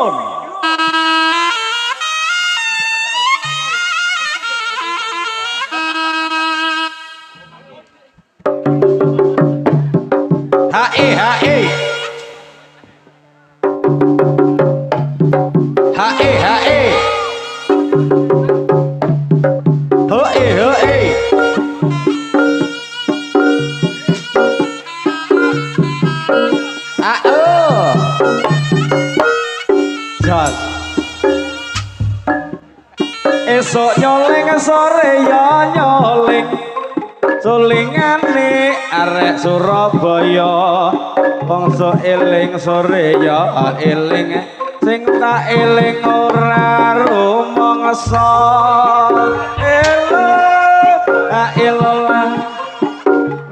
nuwun. Hae hae. Hae hae. Hae hae. Jos. Esok nyoling sore ya nyoling. Sulingane arek Surabaya. Bangsa eling sore ya eling. Sing tak eling ora rumangsa. Elah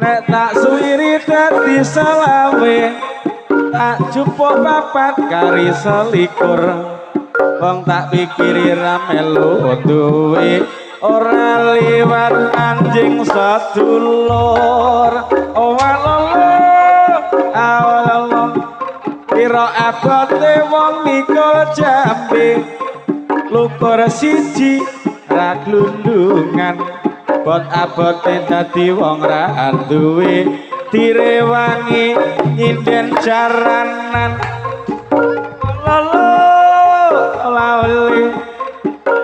nek tak suwiri dadi selawe. Tak jupuk papat kari selikur. Wong tak pikiri ra melu duwe ora liwat anjing sedulur. Awalala pira abote wong mikul jambe lukur siji ra glundungan bot abote dadi wong ra duwe direwangi nyinden jaranan lali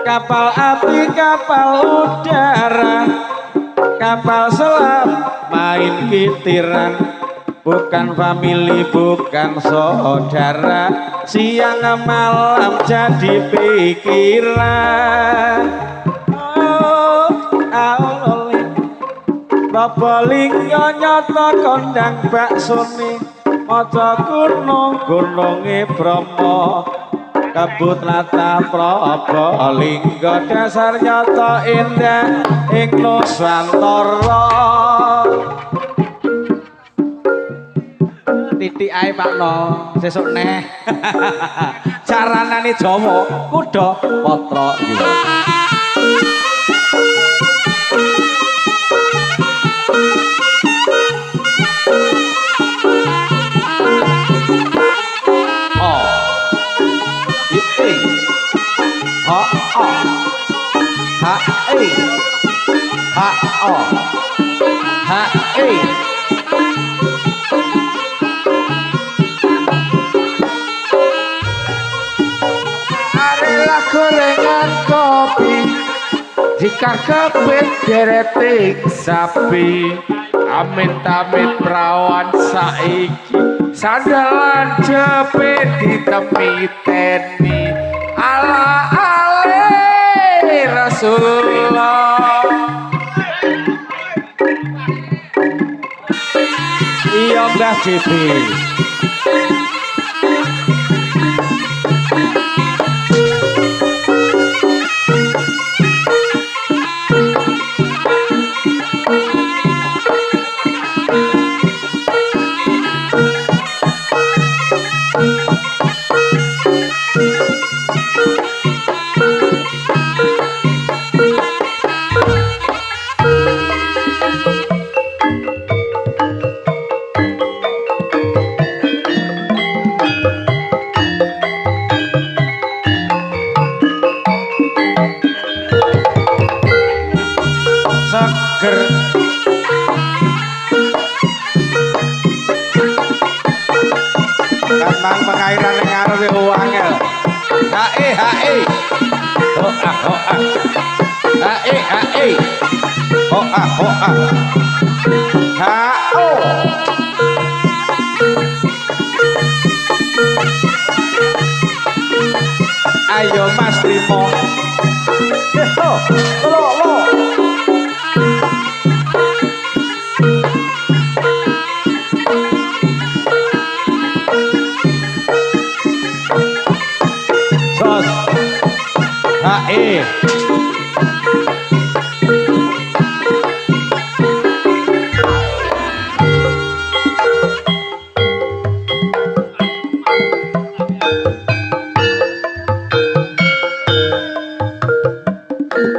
kapal api kapal udara kapal selam main kitiran bukan famili bukan saudara siang malam jadi pikiran Bapa lingga nyata kondang baksone maca gunung-gununge Bromo kabut lata praba lingga dasar nyata indah ing Nusantara titik ae Pakno sesuk neh caranane Jawa kuda patra iki Arelah gorengan kopi jika kebet deretik sapi amit-amit perawan saiki sandalan cepet ditemiteni ala-ale Rasulullah iya Mbah Cibi seger kan pengairan yang ngarep ya uangel hae hoa hae hoa hao ayo Mas Trimo lo hae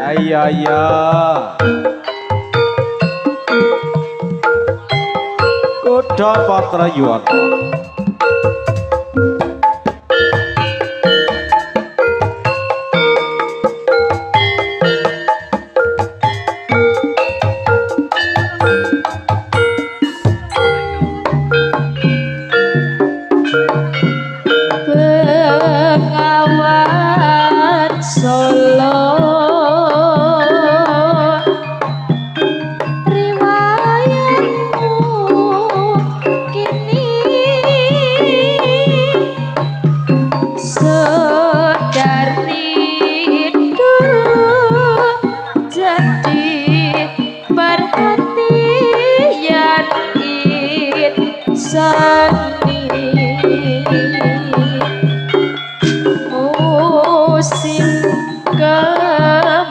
ayaya kuda patra yuwana Bengawan Solo riwayatmu kini sedari dulu jadi perhatian seni musim kemarau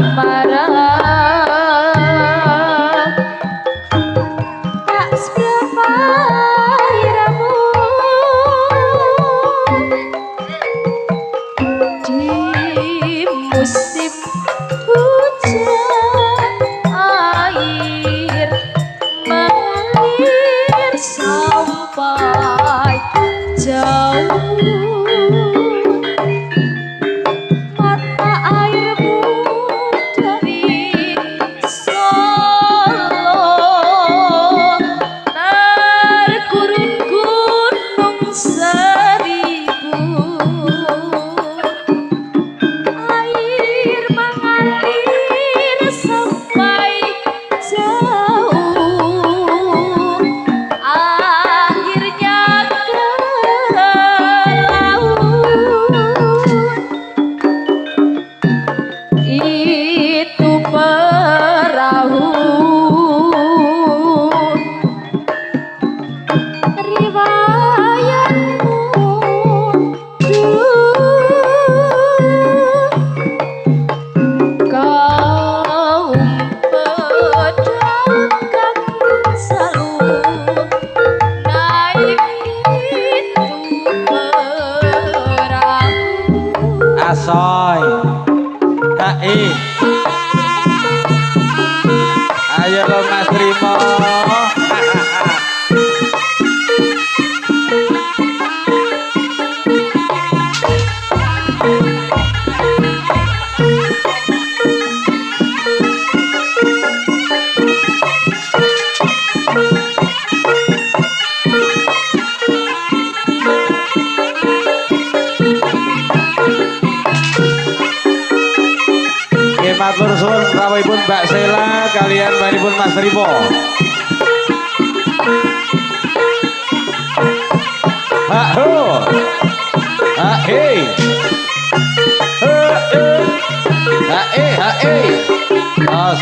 tak seberapa iramu di musim hujan air mengalir sampai jauh mata airmu dari Solo terkurung gunung seribu air mengalir sampai jauh akhirnya ke laut itu perahu riwayatmu kaum pedagang selalu naik itu perahu Asoy. Hai. Ayo lo Mas Rimo. Matur suwun rawuhipun Mbak Sela kalian baripun Mas Rimo. Ha ho. Ha he. Ha ha Mas.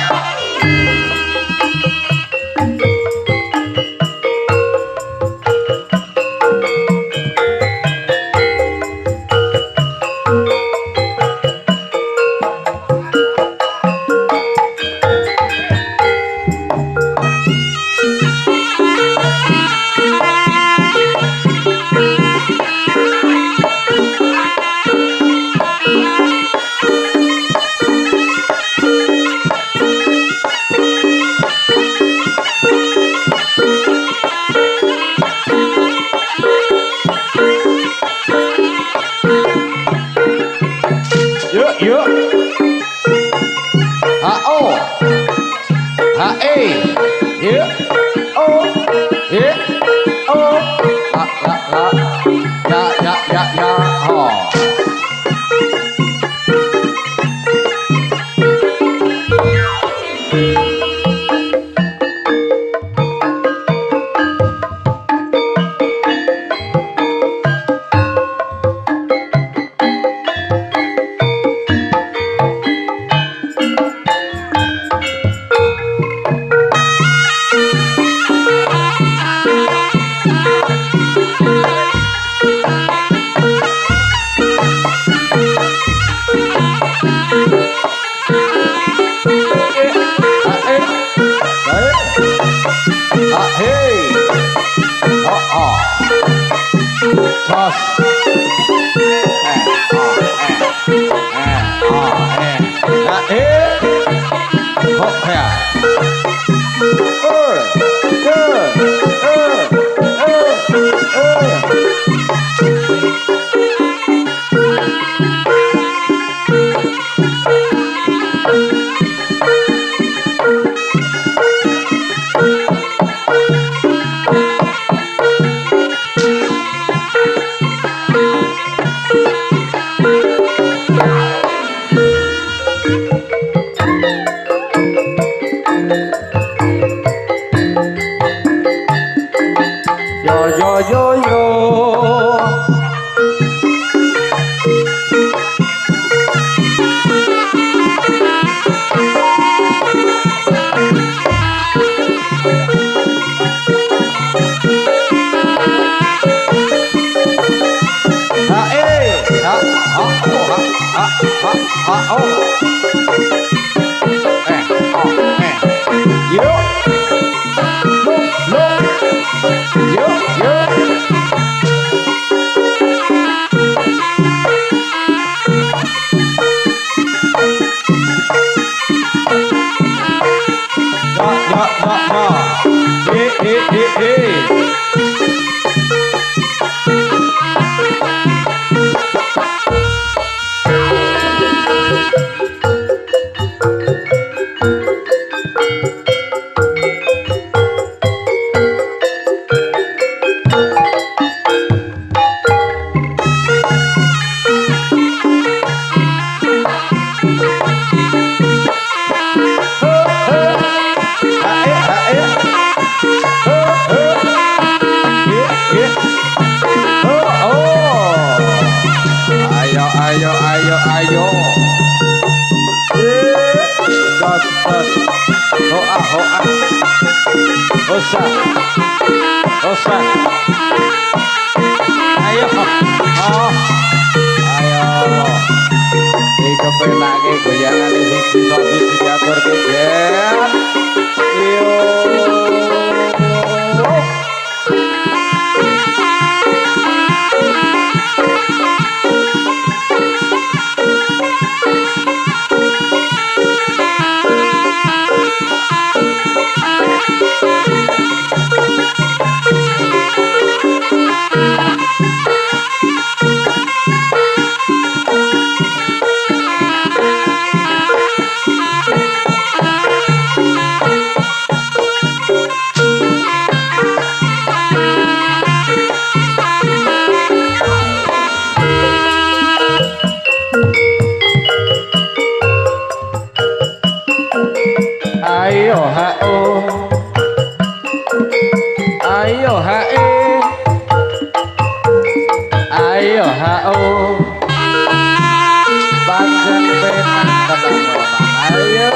Yuk. Ha-o. Ha-e. Yuk. O. Yuk. O. La. Ya. Ho. ha, oh. Oh, Yuk. Look. Yuk. Ayo. Jos. Hoa. Osa. Ayo. Oh. Ayo. Iki penake goyangan sing iso diaturke, Ger. Yo. Ayo hao panjang penang tenang ayo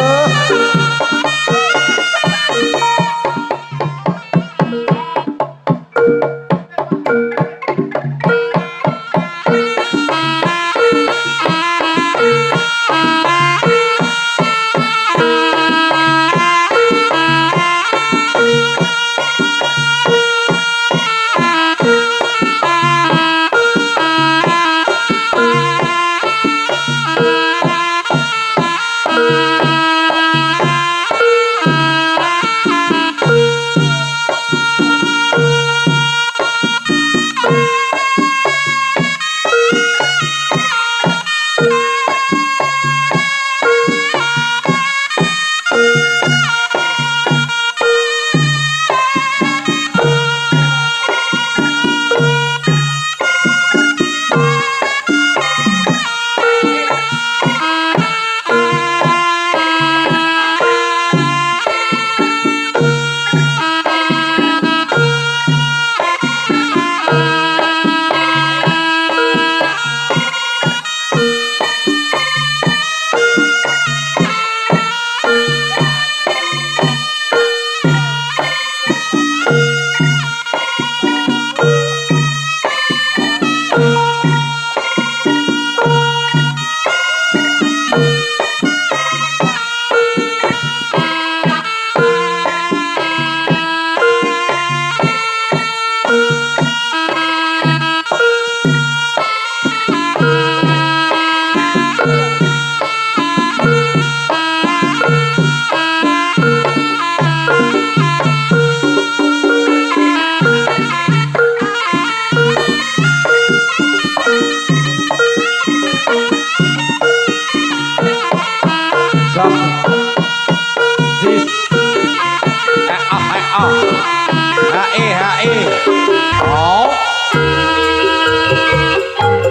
Oh.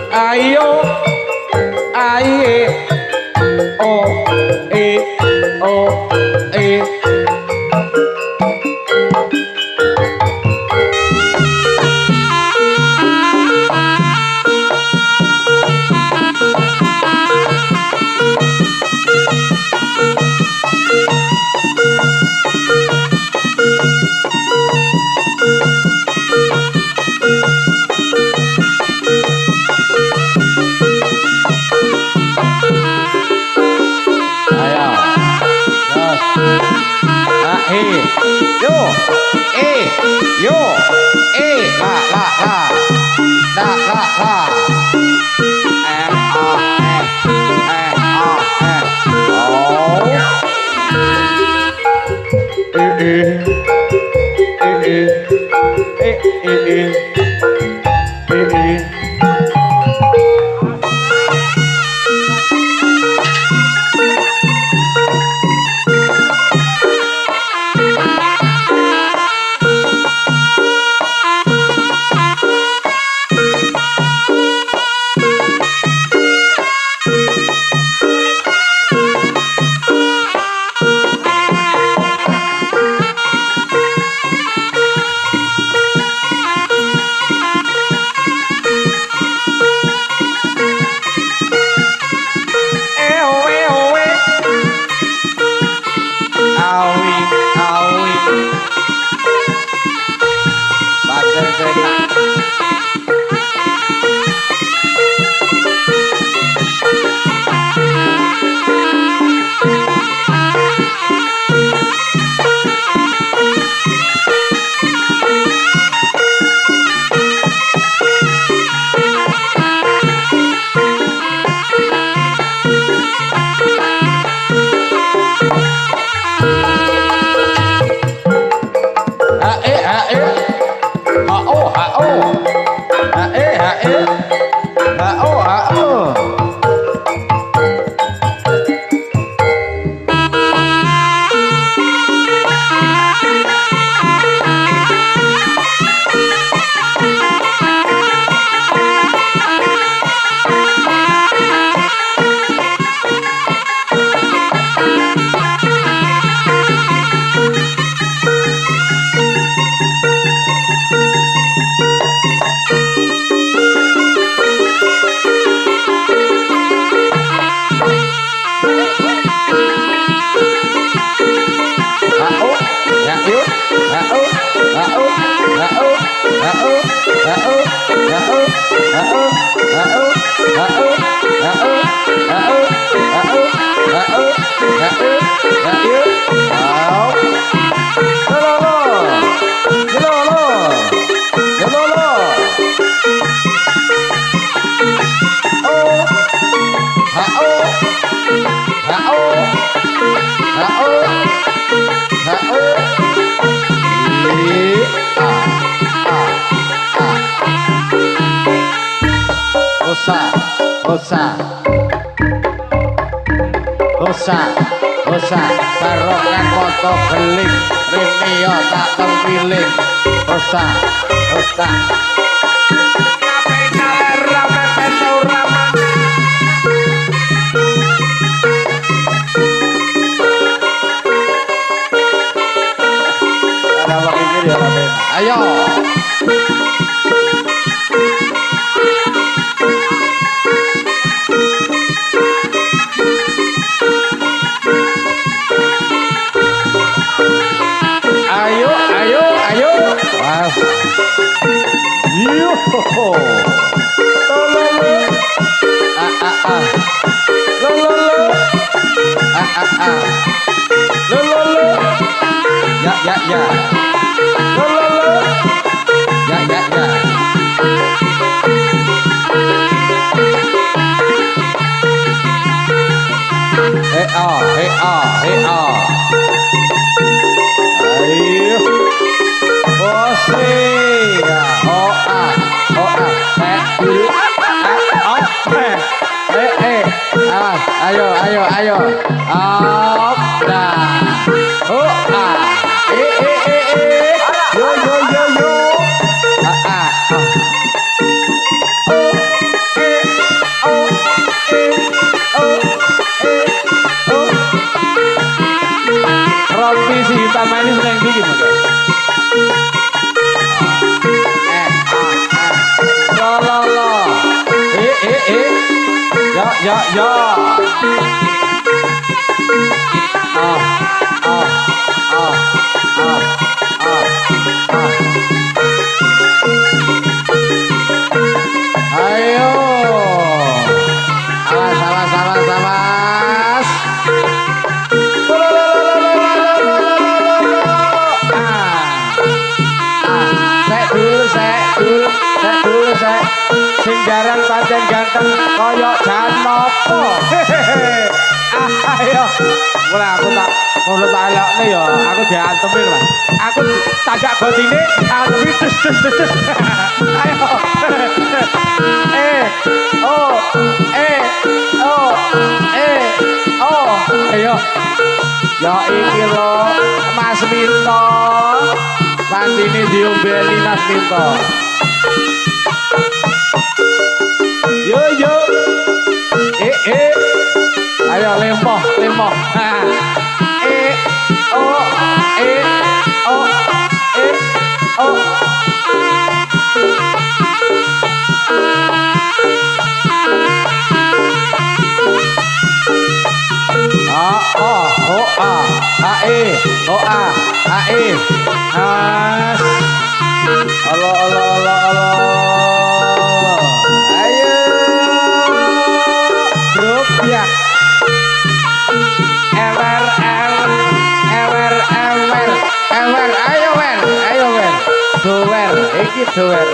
Ayo aye oh oh, oh. Osa barokan foto geling rene yo tak tempiling osa kape rame peso raman ada wakil kiri ya ayo ayo up dah yo rompi si hitam manis yang bikin lo ayo awas sek dulu singgaran pancen ganteng koyok Janopo ayo mulai aku tak menurut elok nih ya aku diantemin lah aku tagak gotine antemi dus ayo ayo ya iki lo Mas Minto pandine diombeli Mas Minto yo ayo lempoh ayo grup ya iki doer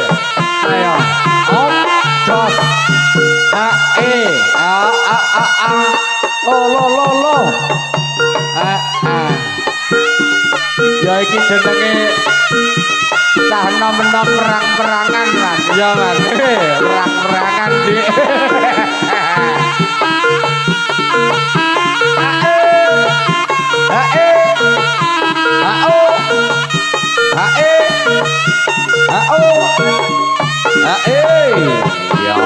ayo jos lo ya iki jenenge cah nom-nom perang-perangan man ya man perang-perangan di hae hao hae hao hae ya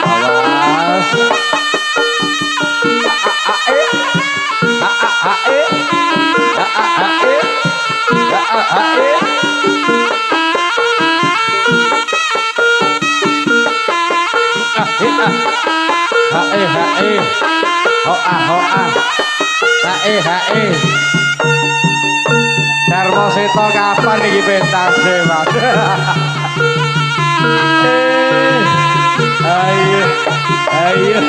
awas hae hae Darmo Seto kapan iki pentase Mas ayo ayo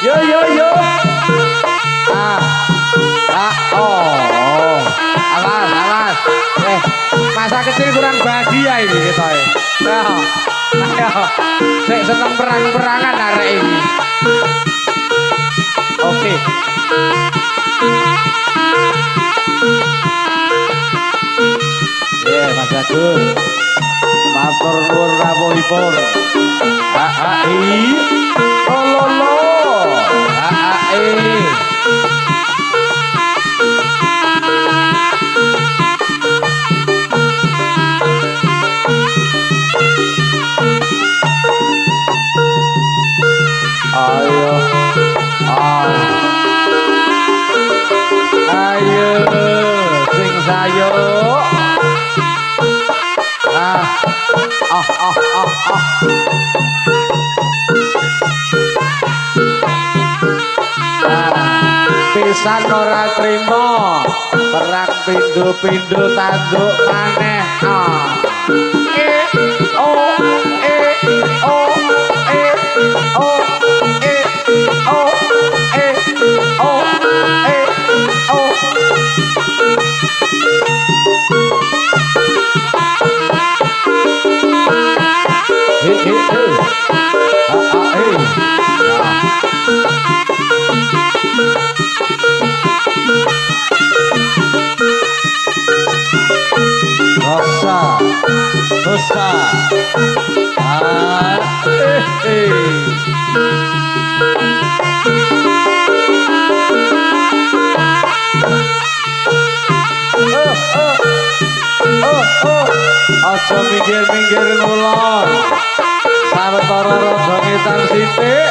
yo yo yo oh awas awas masa kecil kurang bahagia ini kita ayo sik seneng perang-perangan arek ini oke Mas Agus matur nuwun rawuhipun ololo ayo ayo sing sayo pisan ora trimo perang pindho-pindho tanduk maneh Dosa aja minggir-minggir ngulon sawetara rada ngetan sithik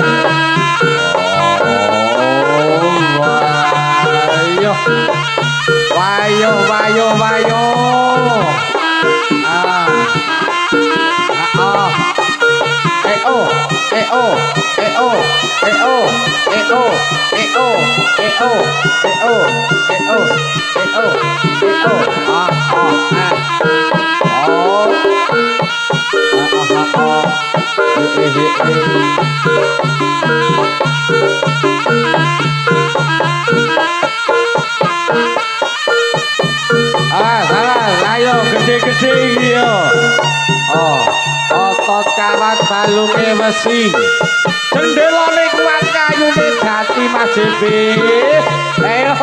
wayo ayo gede-gede iki yo otot kawat balunge wesi jendelane kuat kayune jati Mas JB ayo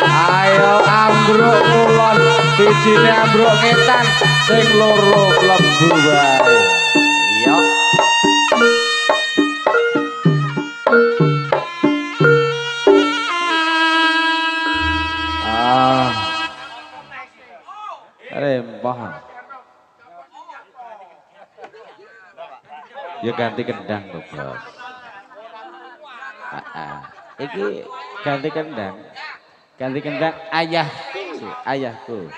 ayo ambruk kulon sijine ambruk ngetan sing loro mlebu wae yo rempah ya ganti kendang tuh bos iki ganti kendang ayahku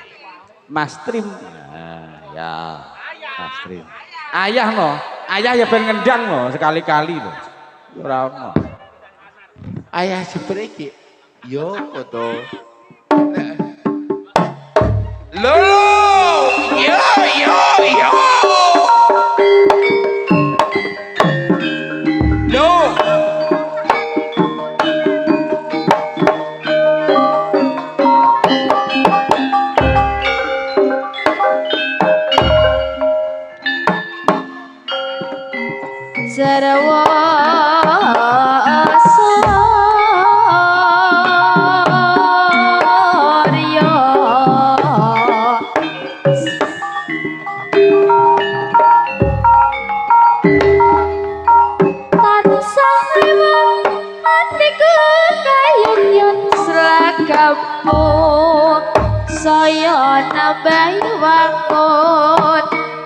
Mas Trim ya Mas Trim ayah ya ben ngendang no sekali-kali loh ora ono ayah seperti yo foto Lolo yo saya nambahi wakut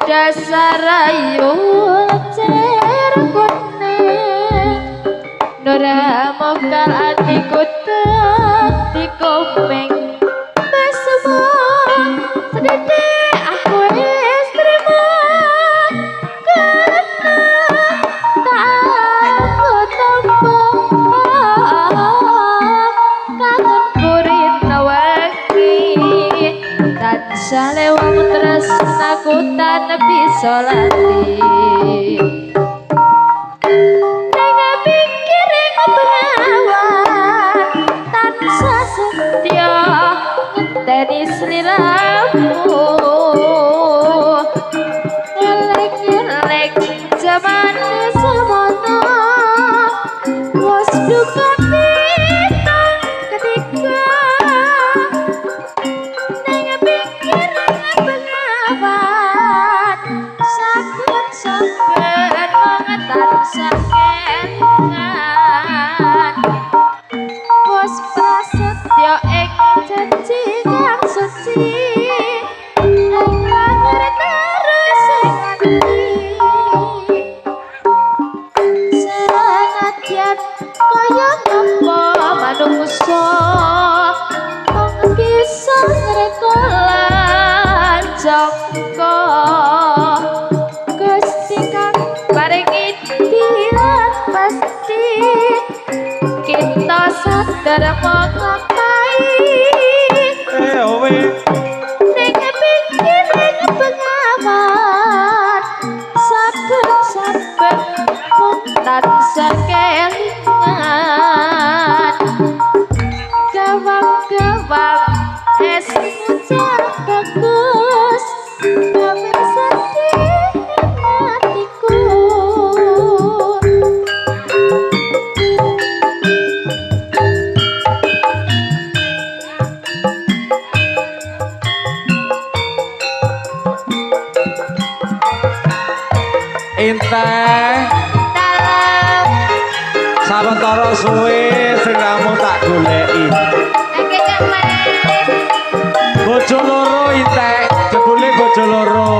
dasar ayu cerkone nora mokal atiku di komeng besemo sedede aku wis trima karena tak aku tampa kangen burina wangi tansah lewat tresnaku tan bisa lati ning pikiring bengawan tansah setya ngenteni sliramu elek-elek jaman semono wis duka ketika ning pikiring bengawan sakit sampean mangetan sakengan wis prasetya ing janji kang suci ing langer terus ing ati senadyan kaya ngapa manungsa mung bisa ngrekolan jangka Gusti kang paringi tiang pasti kita sadar mengapai ning pikiring bengawan saben-saben mung tansah kelingan gawang-gawang es muncul bagus gawe sedih hatiku Inteh dalam sawetara suwe sing namung tak goleki Kang Mas bojo loro Inteh jebule bojo loro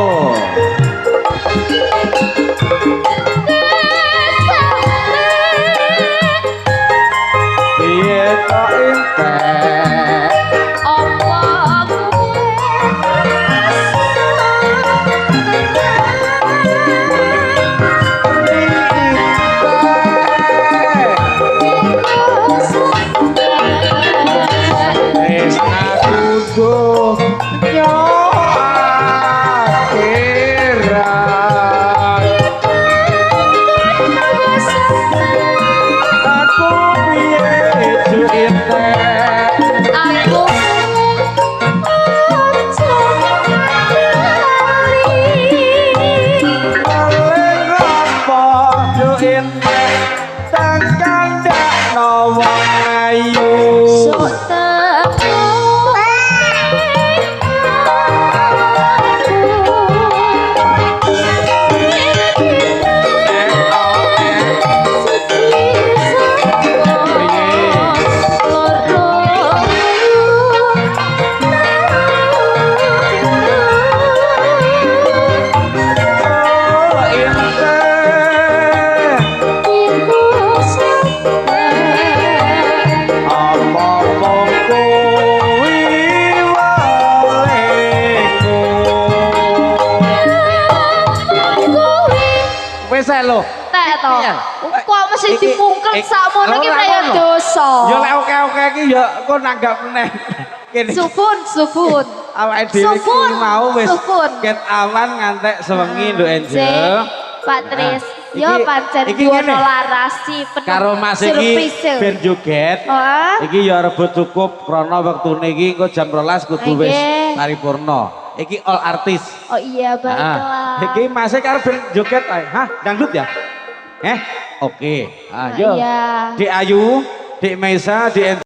piye to Inteh kok mesti dipungkel sakmono iki kaya dosa. Ya lek oke-oke iki ya kok nanggap meneh. Kene. Supun. Awake dhewe iki mau wis ket awan ngantek sewengi nduk Angel. Pak Tris, yo pancen ono larasi penuh karo Mas iki ben joget. Iki ya rebut cukup krana wektune iki engko jam 12 kudu wis paripurna. Iki all artis. Oh iya baiklah. Iki Mas karo ben joget ae. Hah, dangdut ya? Oke. Ayo. Iya. Dek Ayu, Dek Maisa, Dek